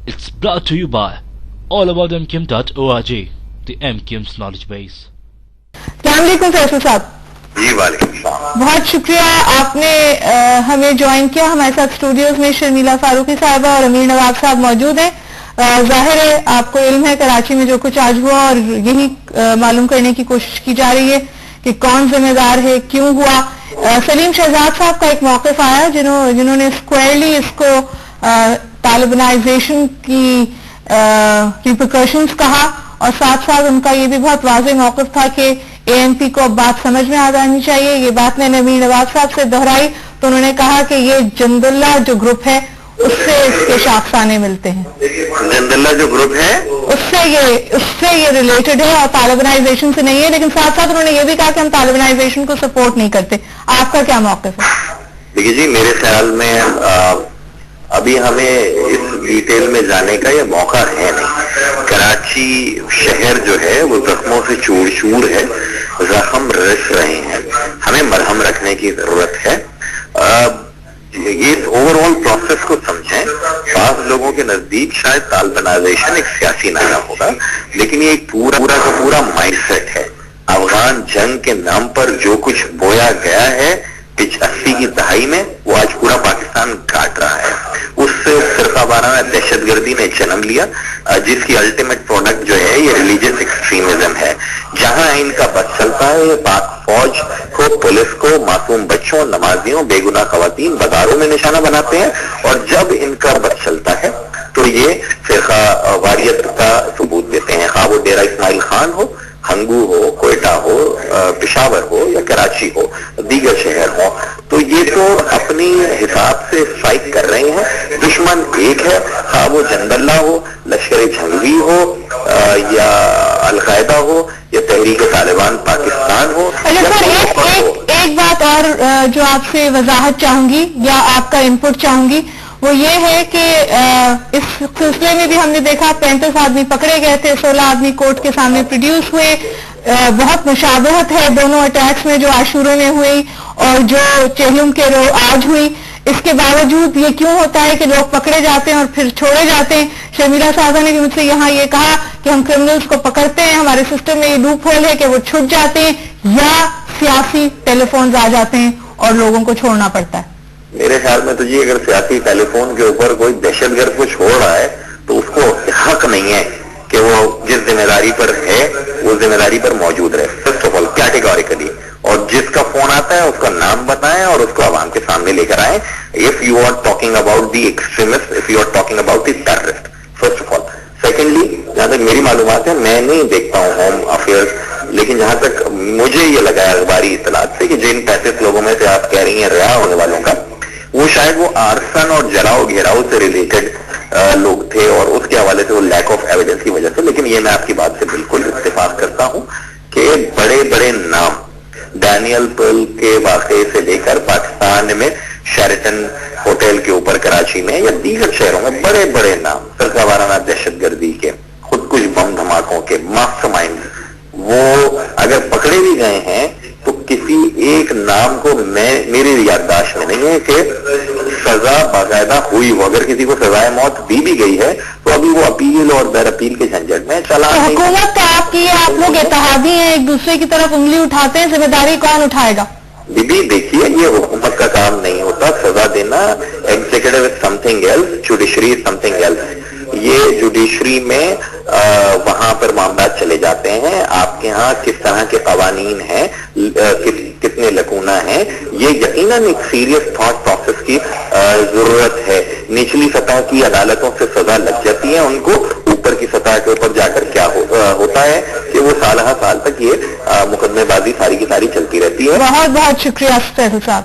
It's brought to you by allaboutmkim.org, the MKIM's knowledge base. अस्सलामुअलैकुम फैसल साहब। जी वालेकुम सलाम। बहुत शुक्रिया आपने हमें ज्वाइन किया। हमारे साथ स्टूडियोज में शर्मिला फारूकी साहबा और अमीर नवाब साहब मौजूद हैं। जाहिर है आपको इल्म है कराची में जो कुछ आज हुआ और यही मालूम करने की कोशिश की जा रही है कि कौन जिम्मेदार है, क्यों हुआ। सलीम शहजाद साहब का एक मौक़िफ़ आया जिन्होंने स्क्वायरली इसको तालिबानाइजेशन की रिपरकशंस कहा और साथ साथ उनका ये भी बहुत वाज़ेह मौक़िफ़ था कि एएनपी को अब बात समझ में आ जानी चाहिए। ये बात मैंने अमीर नवाज साहब से दोहराई तो उन्होंने कहा कि ये जंदुल्ला जो ग्रुप है उससे इसके शाखसाने मिलते हैं। जंदुल्ला जो ग्रुप है उससे ये रिलेटेड है और तालिबानाइजेशन से नहीं है। लेकिन साथ साथ उन्होंने ये भी कहा कि हम तालिबानाइजेशन को सपोर्ट नहीं करते। आपका क्या मौक़िफ़ है? देखिए जी, मेरे ख्याल में अभी हमें इस डिटेल में जाने का ये मौका है नहीं। कराची शहर जो है वो जख्मों से चूर चूर है, जख्म रस रहे हैं, हमें मरहम रखने की जरूरत है। ये ओवरऑल प्रोसेस को समझें। बास लोगों के नजदीक शायद तालिबानाइजेशन एक सियासी नारा होगा, लेकिन ये एक पूरा का पूरा माइंडसेट है। अफगान जंग के नाम पर जो कुछ बोया गया है 80 की दहाई में, वो आज पूरा पाकिस्तान काट रहा है। उससे फिरका वाराना दहशतगर्दी ने जन्म लिया, जिसकी अल्टीमेट प्रोडक्ट जो है ये रिलीजियस एक्सट्रीमिज्म है। जहां इनका बस चलता है, ये पाक फौज को, पुलिस को, मासूम बच्चों, नमाजियों, बेगुनाह खवातीन बाजारों में निशाना बनाते हैं। और जब इनका बस चलता है तो ये फिरका वारियत का सबूत देते हैं, खा वो डेरा इस्माइल खान हो, हंगू हो, कोयटा हो, पेशावर हो या कराची हो, दीगर शहर हो। तो ये तो अपनी हिसाब से स्ट्राइक कर रहे हैं। दुश्मन एक है, हाँ वो जंदल्ला हो, लश्कर जंगी हो या अलकायदा हो या तहरीक तालिबान पाकिस्तान हो। एक बात और जो आपसे वजाहत चाहूंगी या आपका इनपुट चाहूंगी वो ये है कि इस सिलसिले में भी हमने देखा 35 आदमी पकड़े गए थे, 16 आदमी कोर्ट के सामने प्रोड्यूस हुए। बहुत मुशाबहत है दोनों अटैक्स में, जो आशूरे में हुई और जो चेहलुम के आज हुई। इसके बावजूद ये क्यों होता है कि लोग पकड़े जाते हैं और फिर छोड़े जाते हैं? शर्मिला साहबा ने भी मुझसे यहाँ ये कहा कि हम क्रिमिनल्स को पकड़ते हैं, हमारे सिस्टम में ये लूप होल है कि वो छूट जाते हैं या सियासी टेलीफोन आ जाते हैं और लोगों को छोड़ना पड़ता है। मेरे ख्याल में तो जी, अगर सियासी टेलीफोन के ऊपर कोई दहशतगर्द को छोड़ रहा है तो उसको हक नहीं है कि वो जिस जिम्मेदारी पर है वो जिम्मेदारी पर मौजूद रहे। फर्स्ट ऑफ ऑल कैटेगोरिकली, और जिसका फोन आता है उसका नाम बताएं और उसको आवाम के सामने लेकर आए। If you are talking about the extremist, if you are talking about the terrorist, first of all. Secondly, जहां तक मेरी मालूमात है, मैं नहीं देखता हूँ होम अफेयर्स, लेकिन जहां तक मुझे ये लगा है अखबारी इतलात से कि जिन 35 लोगों में से आप कह रही हैं रिहा होने वालों का, वो शायद वो आर्सन और जलाओ घेराव से रिलेटेड लोग थे और उसके हवाले से वो लैक ऑफ एविडेंस की वजह से। लेकिन ये मैं आपकी बात से बिल्कुल इत्तेफाक करता हूं कि बड़े बड़े नाम, डैनियल पर्ल के वाकये से लेकर पाकिस्तान में शेरेटन होटल के ऊपर कराची में या दीगर शहरों में बड़े बड़े नाम, फिरका वाराना दहशतगर्दी के, खुदकुश बम धमाकों के मास्टरमाइंड, वो अगर पकड़े भी गए हैं तो किसी एक नाम को मेरी याददाश्त में नहीं है कि सजा बाकायदा हुई हो। अगर किसी को सजाए मौत दी भी गई है तो अभी वो अपील और बैर अपील के झंझट में चला नहीं। हुकूमत का आपकी, आप लोग इत्तेहादी हैं, एक दूसरे की तरफ उंगली उठाते हैं, जिम्मेदारी कौन उठाएगा? दीदी देखिए, ये हुकूमत का काम नहीं होता सजा देना। Executive is something else, judiciary is something else. ये जुडिशरी में वहां पर मामला चले जाते हैं। आपके यहाँ किस तरह के कवानीन हैं, कितने लकूना हैं, ये यकीनन एक सीरियस थॉट प्रोसेस की जरूरत है। निचली सतह की अदालतों से सजा लग जाती है उनको, ऊपर की सतह के ऊपर जाकर क्या होता है कि वो साल तक ये मुकदमेबाजी सारी की सारी चलती रहती है। बहुत बहुत शुक्रिया फैसल साहब।